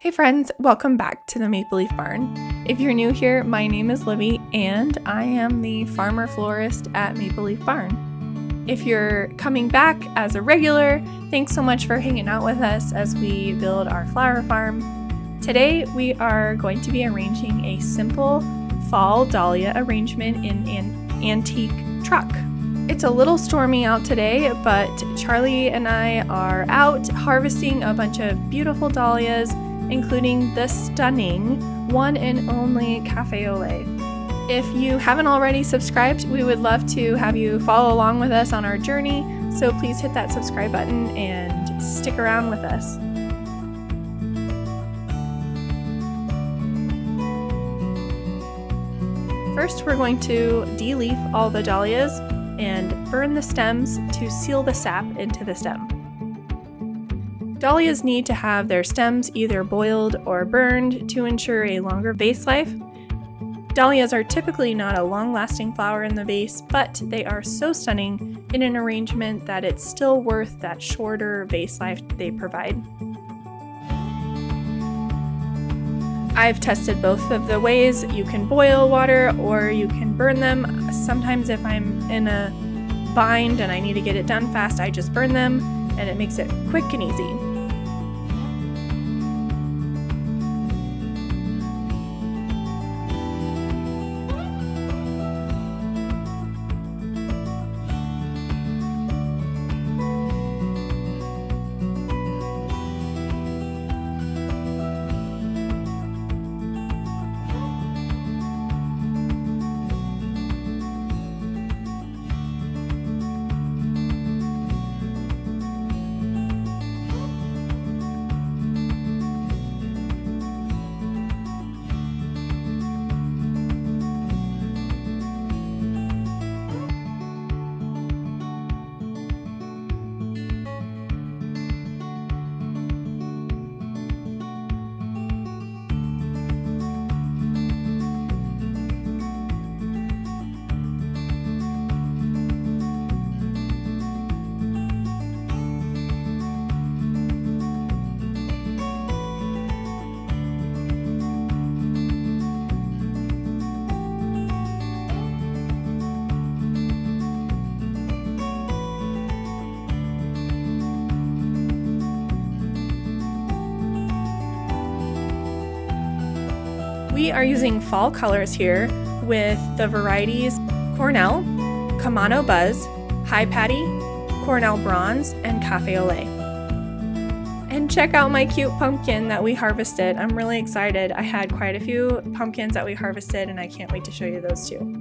Hey friends, welcome back to the Maple Leaf Barn. If you're new here, my name is Libby and I am the farmer florist at Maple Leaf Barn. If you're coming back as a regular, thanks so much for hanging out with us as we build our flower farm. Today we are going to be arranging a simple fall dahlia arrangement in an antique truck. It's a little stormy out today, but Charlie and I are out harvesting a bunch of beautiful dahlias, including the stunning one and only Cafe au Lait. If you haven't already subscribed, we would love to have you follow along with us on our journey, so please hit that subscribe button and stick around with us. First, we're going to de-leaf all the dahlias and burn the stems to seal the sap into the stem. Dahlias need to have their stems either boiled or burned to ensure a longer vase life. Dahlias are typically not a long-lasting flower in the vase, but they are so stunning in an arrangement that it's still worth that shorter vase life they provide. I've tested both of the ways. You can boil water or you can burn them. Sometimes if I'm in a bind and I need to get it done fast, I just burn them and it makes it quick and easy. We are using fall colors here with the varieties Cornell, Kamano Buzz, High Patty, Cornell Bronze, and Cafe au Lait. And check out my cute pumpkin that we harvested. I'm really excited. I had quite a few pumpkins that we harvested and I can't wait to show you those too.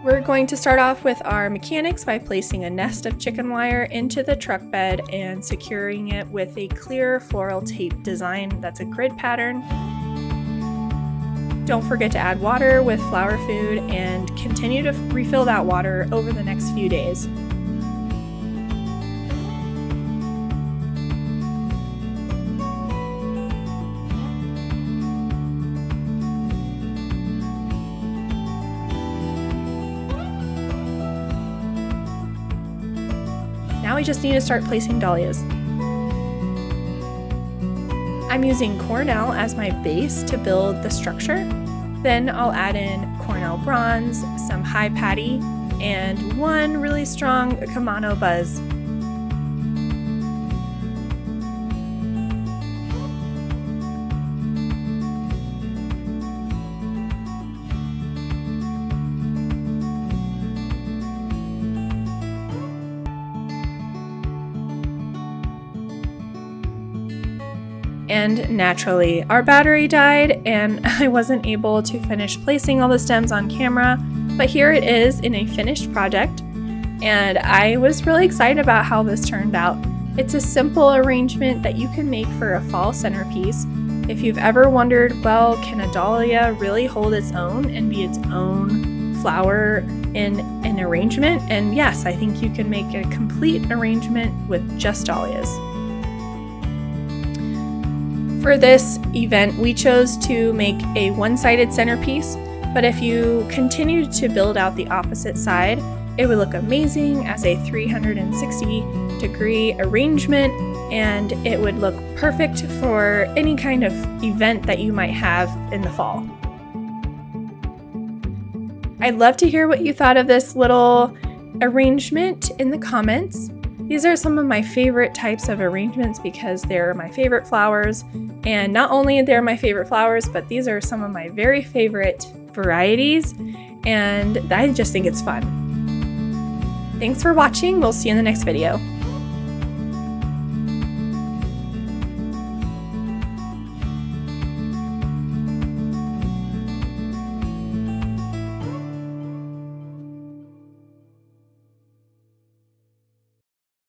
We're going to start off with our mechanics by placing a nest of chicken wire into the truck bed and securing it with a clear floral tape design that's a grid pattern. Don't forget to add water with flower food and continue to refill that water over the next few days. Now we just need to start placing dahlias. I'm using Cornell as my base to build the structure. Then I'll add in Cornell Bronze, some High Patty, and one really strong Kamano Buzz. And naturally, our battery died and I wasn't able to finish placing all the stems on camera, but here it is in a finished project, and I was really excited about how this turned out. It's a simple arrangement that you can make for a fall centerpiece. If you've ever wondered, well, can a dahlia really hold its own and be its own flower in an arrangement? And yes, I think you can make a complete arrangement with just dahlias. For this event, we chose to make a one-sided centerpiece, but if you continued to build out the opposite side, it would look amazing as a 360-degree arrangement and it would look perfect for any kind of event that you might have in the fall. I'd love to hear what you thought of this little arrangement in the comments. These are some of my favorite types of arrangements because they're my favorite flowers, and not only they're my favorite flowers, but these are some of my very favorite varieties, and I just think it's fun. Thanks for watching. We'll see you in the next video.